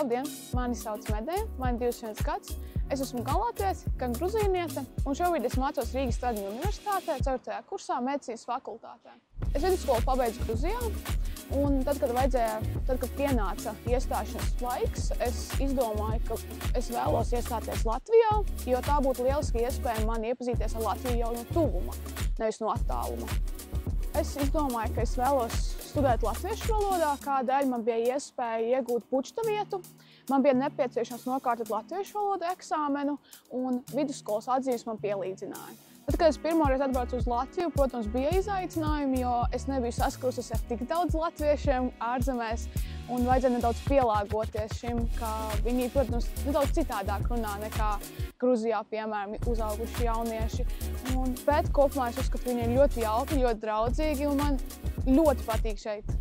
Labdien! Mani sauc Medēja, man ir 21 gads. Es esmu gan latvietis, gan gruzīniete, un šobrīd es mācos Rīgas Tradiņu universitātē, 4. kursā medicīnas fakultātē. Es vidusskolu pabeidzu Gruzijā, un tad, kad pienāca iestāšanās laiks, es izdomāju, ka es vēlos iestāties Latvijā, jo tā būtu lieliski iespēja man iepazīties ar Latviju jau no tuvuma, nevis no attāluma. Es izdomāju, ka es vēlos studēt latviešu valodā, kādēļ man bija iespēja iegūt budžeta vietu. Man bija nepieciešams nokārtot latviešu valodu eksāmenu, un vidusskolas atzīmes man pielīdzināja. Tad, kad es pirmoreiz atbraucu uz Latviju, protams, bija izaicinājumi, jo es nebiju saskarusies ar tik daudz latviešiem ārzemēs, un vajadzēja nedaudz pielāgoties šim, ka viņi, protams, nedaudz citādāk runā nekā Gruzijā, piemēram, uzauguši jaunieši. Bet kopumā es uzskatu, ka viņi ir ļoti jauki, ļoti draudzīgi, un man ļoti patīk šeit.